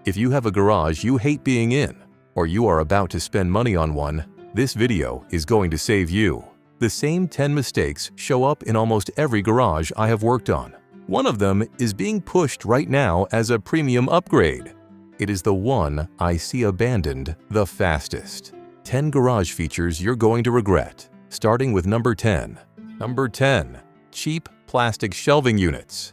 If you have a garage you hate being in, or you are about to spend money on one, this video is going to save you. The same 10 mistakes show up in almost every garage I have worked on. One of them is being pushed right now as a premium upgrade. It is the one I see abandoned the fastest. 10 garage features you're going to regret, starting with number 10. Number 10. Cheap plastic shelving units.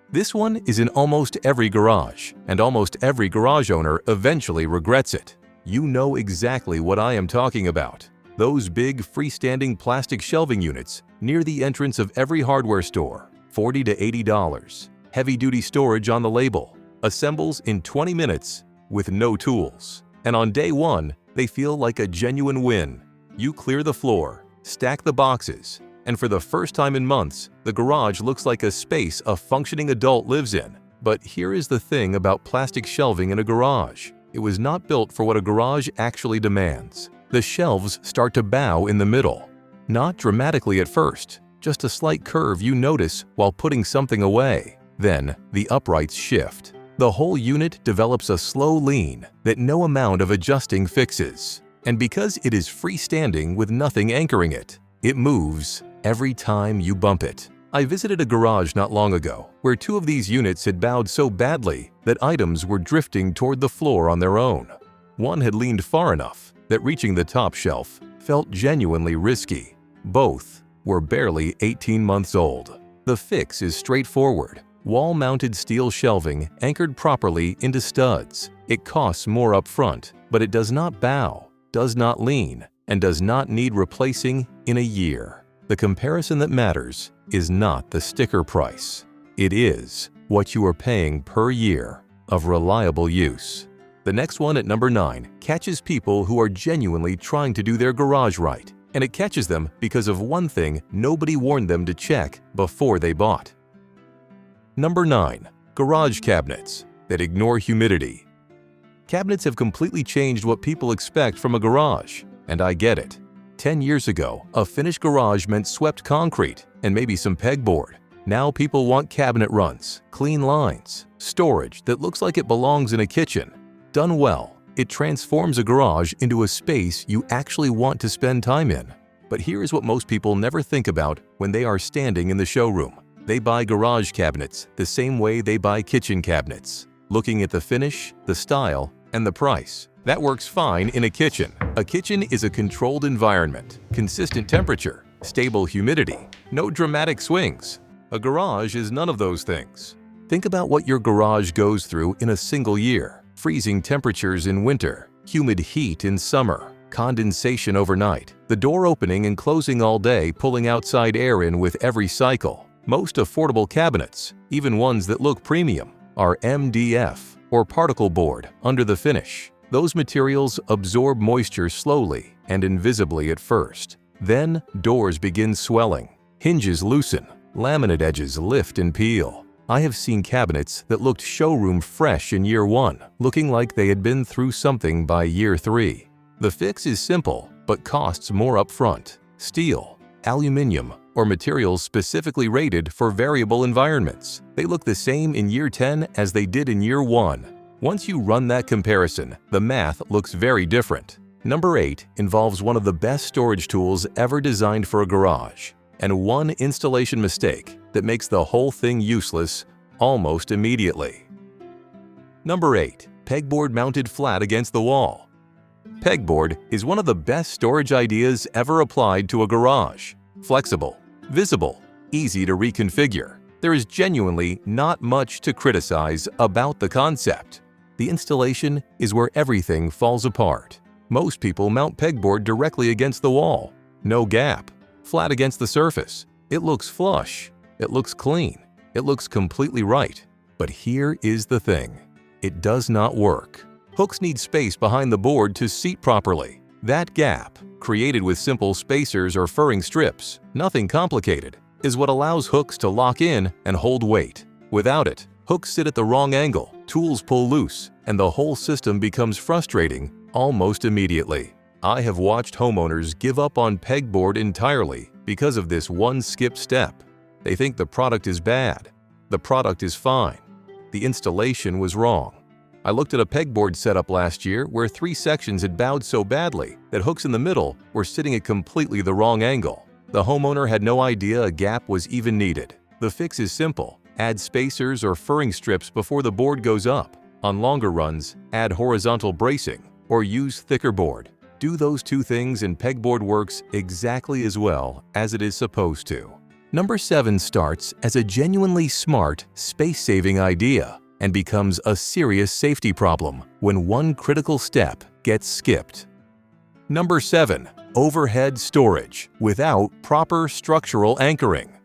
This one is in almost every garage, and almost every garage owner eventually regrets it. You know exactly what I am talking about. Those big freestanding plastic shelving units near the entrance of every hardware store, $40 to $80, heavy-duty storage on the label, assembles in 20 minutes with no tools. And on day one, they feel like a genuine win. You clear the floor, stack the boxes, and for the first time in months, the garage looks like a space a functioning adult lives in. But here is the thing about plastic shelving in a garage. It was not built for what a garage actually demands. The shelves start to bow in the middle. Not dramatically at first, just a slight curve you notice while putting something away. Then, the uprights shift. The whole unit develops a slow lean that no amount of adjusting fixes. And because it is freestanding with nothing anchoring it, it moves every time you bump it. I visited a garage not long ago where 2 of these units had bowed so badly that items were drifting toward the floor on their own. One had leaned far enough that reaching the top shelf felt genuinely risky. Both were barely 18 months old. The fix is straightforward. Wall-mounted steel shelving anchored properly into studs. It costs more up front, but it does not bow, does not lean, and does not need replacing in a year. The comparison that matters is not the sticker price. It is what you are paying per year of reliable use. The next one at number 9 catches people who are genuinely trying to do their garage right, and it catches them because of one thing nobody warned them to check before they bought. Number 9. Garage cabinets that ignore humidity. Cabinets have completely changed what people expect from a garage, and I get it. 10 years ago, a finished garage meant swept concrete and maybe some pegboard. Now people want cabinet runs, clean lines, storage that looks like it belongs in a kitchen. Done well, it transforms a garage into a space you actually want to spend time in. But here is what most people never think about when they are standing in the showroom. They buy garage cabinets the same way they buy kitchen cabinets, looking at the finish, the style, and the price. That works fine in a kitchen. A kitchen is a controlled environment, consistent temperature, stable humidity, no dramatic swings. A garage is none of those things. Think about what your garage goes through in a single year. Freezing temperatures in winter, humid heat in summer, condensation overnight, the door opening and closing all day pulling outside air in with every cycle. Most affordable cabinets, even ones that look premium, are MDF or particle board under the finish. Those materials absorb moisture slowly and invisibly at first. Then doors begin swelling, hinges loosen, laminate edges lift and peel. I have seen cabinets that looked showroom fresh in year 1, looking like they had been through something by year 3. The fix is simple, but costs more up front. Steel, aluminum, or materials specifically rated for variable environments. They look the same in year 10 as they did in year 1. Once you run that comparison, the math looks very different. Number 8 involves one of the best storage tools ever designed for a garage, and one installation mistake that makes the whole thing useless almost immediately. Number 8. Pegboard mounted flat against the wall. Pegboard is one of the best storage ideas ever applied to a garage. Flexible, visible, easy to reconfigure. There is genuinely not much to criticize about the concept. The installation is where everything falls apart. Most people mount pegboard directly against the wall. No gap. Flat against the surface. It looks flush. It looks clean. It looks completely right. But here is the thing. It does not work. Hooks need space behind the board to seat properly. That gap, created with simple spacers or furring strips, nothing complicated, is what allows hooks to lock in and hold weight. Without it, hooks sit at the wrong angle, tools pull loose, and the whole system becomes frustrating almost immediately. I have watched homeowners give up on pegboard entirely because of this one skip step. They think the product is bad. The product is fine. The installation was wrong. I looked at a pegboard setup last year where 3 sections had bowed so badly that hooks in the middle were sitting at completely the wrong angle. The homeowner had no idea a gap was even needed. The fix is simple. Add spacers or furring strips before the board goes up. On longer runs, add horizontal bracing or use thicker board. Do those 2 things and pegboard works exactly as well as it is supposed to. Number 7 starts as a genuinely smart, space-saving idea and becomes a serious safety problem when one critical step gets skipped. Number 7. Overhead storage without proper structural anchoring.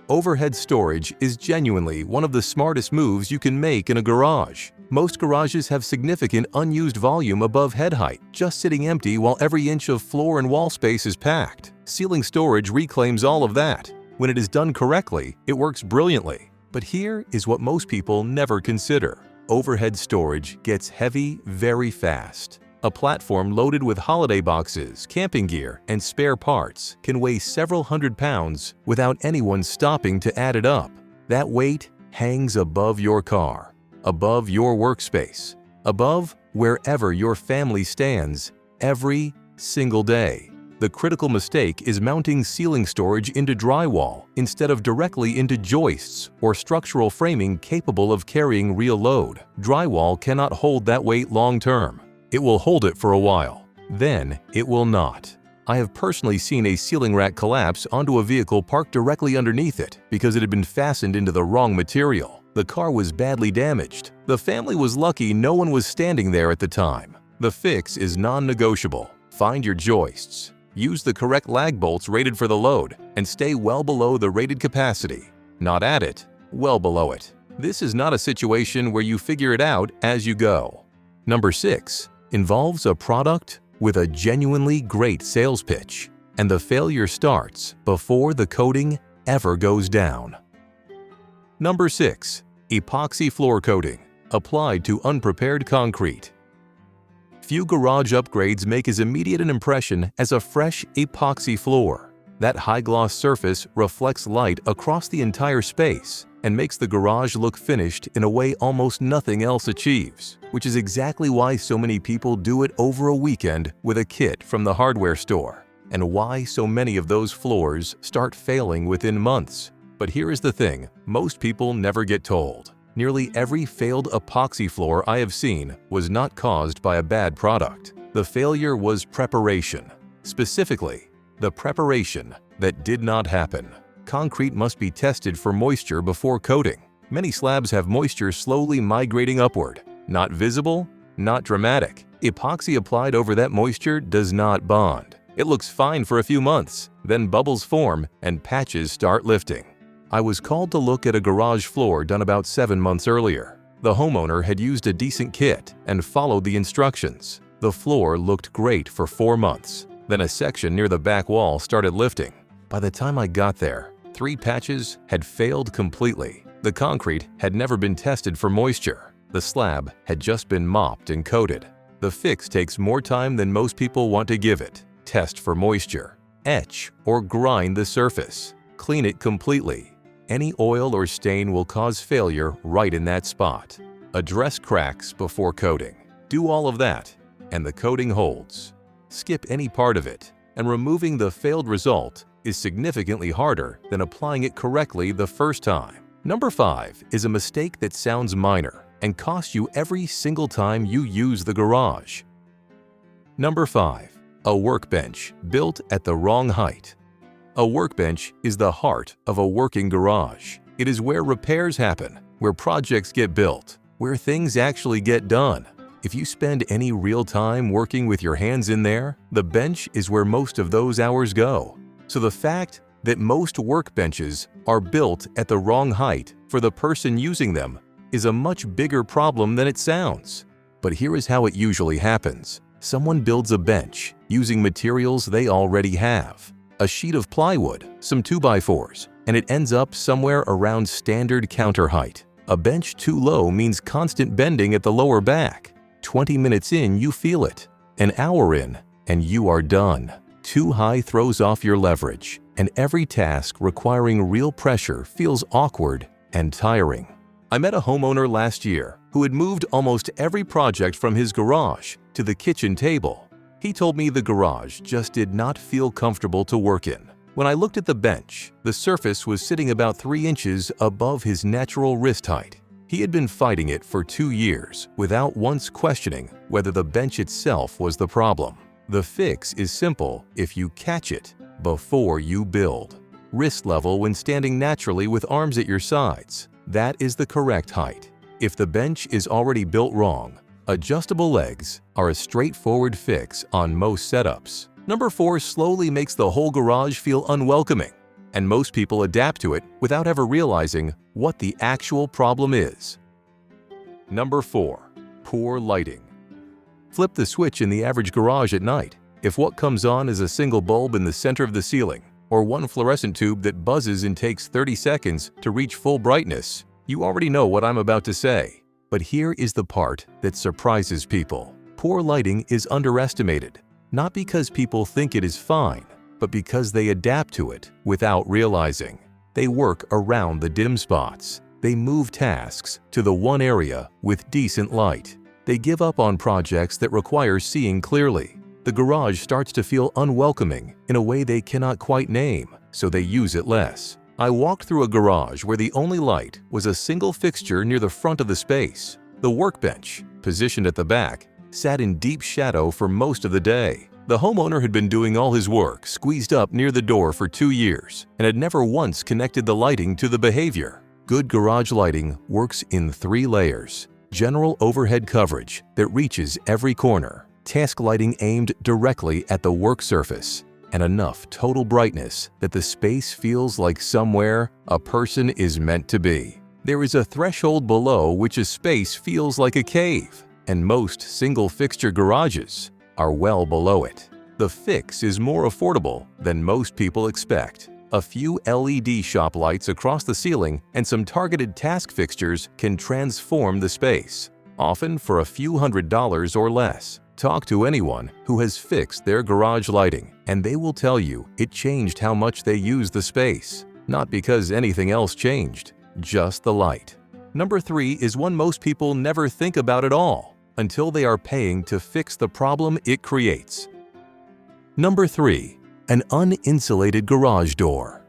Overhead storage is genuinely one of the smartest moves you can make in a garage. Most garages have significant unused volume above head height, just sitting empty while every inch of floor and wall space is packed. Ceiling storage reclaims all of that. When it is done correctly, it works brilliantly. But here is what most people never consider. Overhead storage gets heavy very fast. A platform loaded with holiday boxes, camping gear, and spare parts can weigh several hundred pounds without anyone stopping to add it up. That weight hangs above your car, above your workspace, above wherever your family stands every single day. The critical mistake is mounting ceiling storage into drywall instead of directly into joists or structural framing capable of carrying real load. Drywall cannot hold that weight long term. It will hold it for a while, then it will not. I have personally seen a ceiling rack collapse onto a vehicle parked directly underneath it because it had been fastened into the wrong material. The car was badly damaged. The family was lucky no one was standing there at the time. The fix is non-negotiable. Find your joists. Use the correct lag bolts rated for the load and stay well below the rated capacity. Not at it, well below it. This is not a situation where you figure it out as you go. Number 6 involves a product with a genuinely great sales pitch, and the failure starts before the coating ever goes down. Number 6. Epoxy floor coating applied to unprepared concrete. Few garage upgrades make as immediate an impression as a fresh epoxy floor. That high-gloss surface reflects light across the entire space and makes the garage look finished in a way almost nothing else achieves, which is exactly why so many people do it over a weekend with a kit from the hardware store, and why so many of those floors start failing within months. But here is the thing, most people never get told. Nearly every failed epoxy floor I have seen was not caused by a bad product. The failure was preparation. Specifically, the preparation that did not happen. Concrete must be tested for moisture before coating. Many slabs have moisture slowly migrating upward. Not visible, not dramatic. Epoxy applied over that moisture does not bond. It looks fine for a few months, then bubbles form and patches start lifting. I was called to look at a garage floor done about 7 months earlier. The homeowner had used a decent kit and followed the instructions. The floor looked great for 4 months. Then a section near the back wall started lifting. By the time I got there, 3 patches had failed completely. The concrete had never been tested for moisture. The slab had just been mopped and coated. The fix takes more time than most people want to give it. Test for moisture. Etch or grind the surface. Clean it completely. Any oil or stain will cause failure right in that spot. Address cracks before coating. Do all of that, and the coating holds. Skip any part of it, and removing the failed result is significantly harder than applying it correctly the first time. Number 5 is a mistake that sounds minor and costs you every single time you use the garage. Number 5. A workbench built at the wrong height. A workbench is the heart of a working garage. It is where repairs happen, where projects get built, where things actually get done. If you spend any real time working with your hands in there, the bench is where most of those hours go. So the fact that most workbenches are built at the wrong height for the person using them is a much bigger problem than it sounds. But here is how it usually happens. Someone builds a bench using materials they already have. A sheet of plywood, some 2x4s, and it ends up somewhere around standard counter height. A bench too low means constant bending at the lower back. 20 minutes in, you feel it. An hour in, and you are done. Too high throws off your leverage, and every task requiring real pressure feels awkward and tiring. I met a homeowner last year who had moved almost every project from his garage to the kitchen table. He told me the garage just did not feel comfortable to work in. When I looked at the bench, the surface was sitting about 3 inches above his natural wrist height. He had been fighting it for 2 years without once questioning whether the bench itself was the problem. The fix is simple if you catch it before you build. Wrist level when standing naturally with arms at your sides. That is the correct height. If the bench is already built wrong, adjustable legs are a straightforward fix on most setups. Number 4 slowly makes the whole garage feel unwelcoming, and most people adapt to it without ever realizing what the actual problem is. Number 4. Poor lighting. Flip the switch in the average garage at night. If what comes on is a single bulb in the center of the ceiling, or one fluorescent tube that buzzes and takes 30 seconds to reach full brightness, you already know what I'm about to say. But here is the part that surprises people. Poor lighting is underestimated, not because people think it is fine, but because they adapt to it without realizing. They work around the dim spots. They move tasks to the one area with decent light. They give up on projects that require seeing clearly. The garage starts to feel unwelcoming in a way they cannot quite name, so they use it less. I walked through a garage where the only light was a single fixture near the front of the space. The workbench, positioned at the back, sat in deep shadow for most of the day. The homeowner had been doing all his work squeezed up near the door for 2 years and had never once connected the lighting to the behavior. Good garage lighting works in 3 layers. General overhead coverage that reaches every corner, task lighting aimed directly at the work surface, and enough total brightness that the space feels like somewhere a person is meant to be. There is a threshold below which a space feels like a cave, and most single-fixture garages are well below it. The fix is more affordable than most people expect. A few LED shop lights across the ceiling and some targeted task fixtures can transform the space, often for a few $100s or less. Talk to anyone who has fixed their garage lighting, and they will tell you it changed how much they use the space. Not because anything else changed, just the light. Number 3 is one most people never think about at all until they are paying to fix the problem it creates. Number 3. An uninsulated garage door.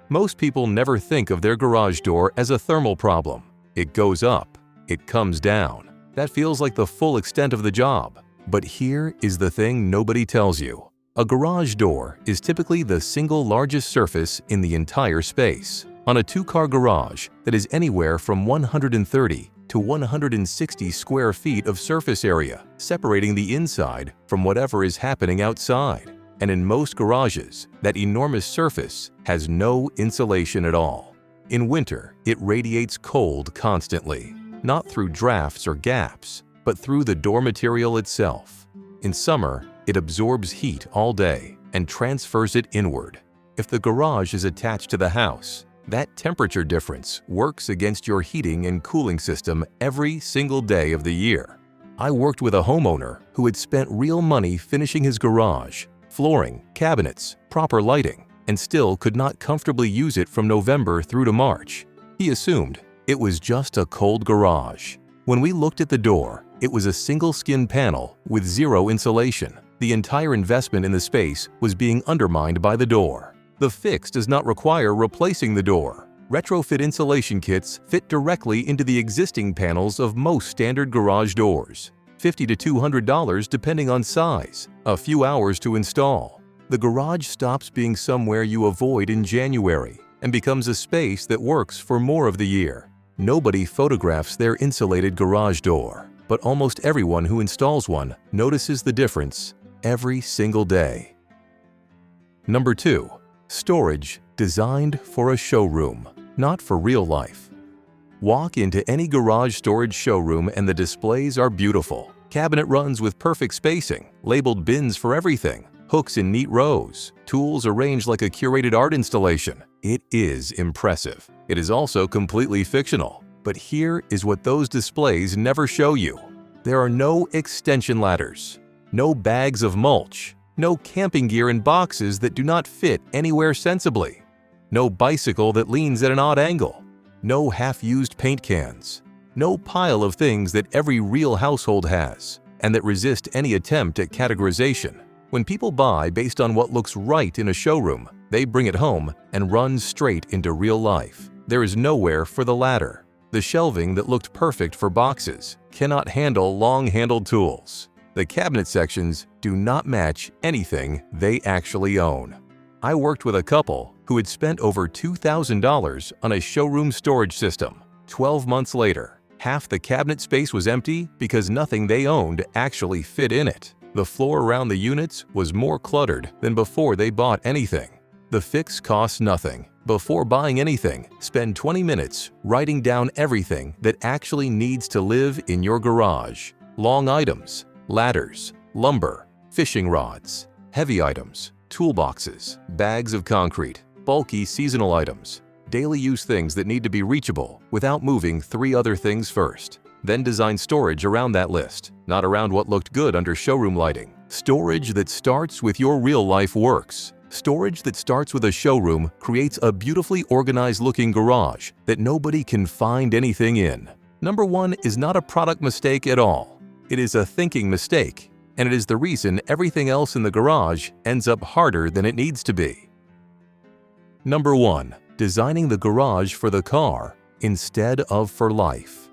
Most people never think of their garage door as a thermal problem. It goes up, it comes down. That feels like the full extent of the job. But here is the thing nobody tells you. A garage door is typically the single largest surface in the entire space. On a 2-car garage that is anywhere from 130 to 160 square feet of surface area, separating the inside from whatever is happening outside. And in most garages, that enormous surface has no insulation at all. In winter, it radiates cold constantly, not through drafts or gaps, but through the door material itself. In summer, it absorbs heat all day and transfers it inward. If the garage is attached to the house, that temperature difference works against your heating and cooling system every single day of the year. I worked with a homeowner who had spent real money finishing his garage, flooring, cabinets, proper lighting, and still could not comfortably use it from November through to March. He assumed it was just a cold garage. When we looked at the door, it was a single skin panel with zero insulation. The entire investment in the space was being undermined by the door. The fix does not require replacing the door. Retrofit insulation kits fit directly into the existing panels of most standard garage doors. $50 to $200 depending on size, a few hours to install. The garage stops being somewhere you avoid in January and becomes a space that works for more of the year. Nobody photographs their insulated garage door, but almost everyone who installs one notices the difference every single day. Number 2. Storage designed for a showroom, not for real life. Walk into any garage storage showroom and the displays are beautiful. Cabinet runs with perfect spacing, labeled bins for everything, hooks in neat rows, tools arranged like a curated art installation. It is impressive. It is also completely fictional. But here is what those displays never show you. There are no extension ladders, no bags of mulch, no camping gear in boxes that do not fit anywhere sensibly, no bicycle that leans at an odd angle, no half-used paint cans, No pile of things that every real household has, and that resist any attempt at categorization. When people buy based on what looks right in a showroom, they bring it home and run straight into real life. There is nowhere for the latter. The shelving that looked perfect for boxes cannot handle long-handled tools. The cabinet sections do not match anything they actually own. I worked with a couple who had spent over $2,000 on a showroom storage system. 12 months later, half the cabinet space was empty because nothing they owned actually fit in it. The floor around the units was more cluttered than before they bought anything. The fix costs nothing. Before buying anything, spend 20 minutes writing down everything that actually needs to live in your garage. Long items, ladders, lumber, fishing rods, heavy items, toolboxes, bags of concrete, bulky seasonal items, daily use things that need to be reachable without moving 3 other things first. Then design storage around that list, not around what looked good under showroom lighting. Storage that starts with your real-life works. Storage that starts with a showroom creates a beautifully organized-looking garage that nobody can find anything in. Number 1 is not a product mistake at all. It is a thinking mistake, and it is the reason everything else in the garage ends up harder than it needs to be. Number 1. Designing the garage for the car instead of for life.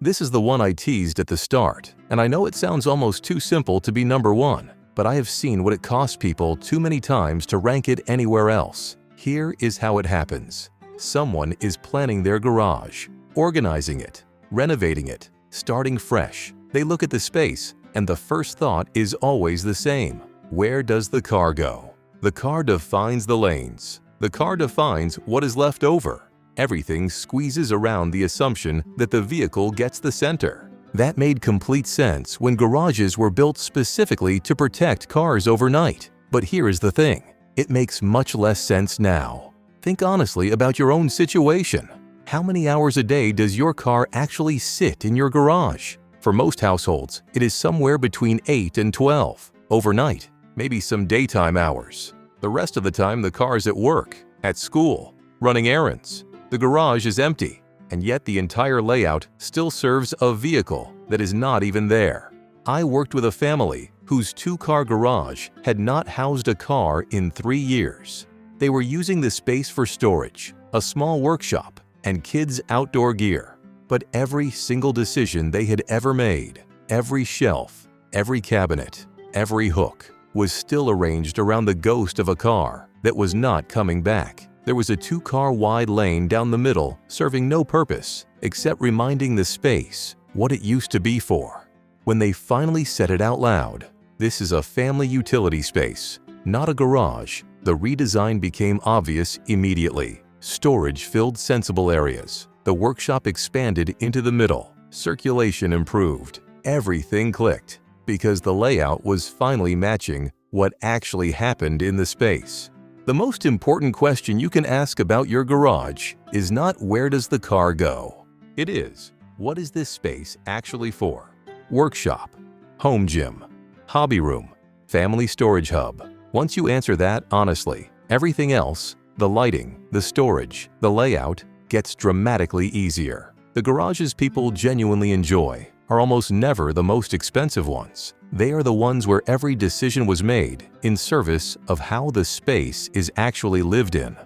This is the one I teased at the start, and I know it sounds almost too simple to be number 1, but I have seen what it costs people too many times to rank it anywhere else. Here is how it happens. Someone is planning their garage, organizing it, renovating it, starting fresh. They look at the space, and the first thought is always the same. Where does the car go? The car defines the lanes. The car defines what is left over. Everything squeezes around the assumption that the vehicle gets the center. That made complete sense when garages were built specifically to protect cars overnight. But here is the thing. It makes much less sense now. Think honestly about your own situation. How many hours a day does your car actually sit in your garage? For most households, it is somewhere between 8 and 12. Overnight, maybe some daytime hours. The rest of the time the car is at work, at school, running errands. The garage is empty, and yet the entire layout still serves a vehicle that is not even there. I worked with a family whose 2-car garage had not housed a car in 3 years. They were using the space for storage, a small workshop, and kids' outdoor gear. But every single decision they had ever made, every shelf, every cabinet, every hook, was still arranged around the ghost of a car that was not coming back. There was a 2-car wide lane down the middle serving no purpose except reminding the space what it used to be for. When they finally said it out loud, "This is a family utility space, not a garage," the redesign became obvious immediately. Storage filled sensible areas. The workshop expanded into the middle. Circulation improved. Everything clicked because the layout was finally matching what actually happened in the space. The most important question you can ask about your garage is not where does the car go? It is, what is this space actually for? Workshop, home gym, hobby room, family storage hub. Once you answer that honestly, everything else, the lighting, the storage, the layout, gets dramatically easier. The garages people genuinely enjoy are almost never the most expensive ones. They are the ones where every decision was made in service of how the space is actually lived in.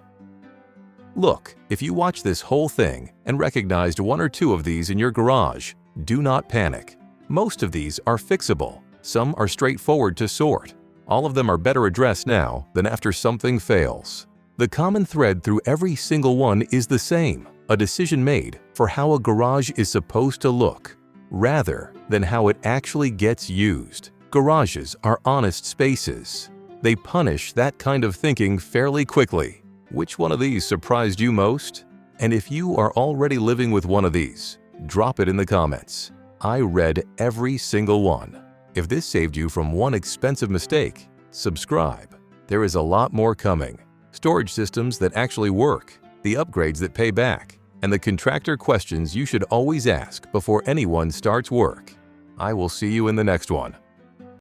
Look, if you watch this whole thing and recognized 1 or 2 of these in your garage, do not panic. Most of these are fixable. Some are straightforward to sort. All of them are better addressed now than after something fails. The common thread through every single one is the same, a decision made for how a garage is supposed to look, rather than how it actually gets used. Garages are honest spaces. They punish that kind of thinking fairly quickly. Which one of these surprised you most? And if you are already living with one of these, drop it in the comments. I read every single one. If this saved you from one expensive mistake, subscribe. There is a lot more coming. Storage systems that actually work, the upgrades that pay back, and the contractor questions you should always ask before anyone starts work. I will see you in the next one.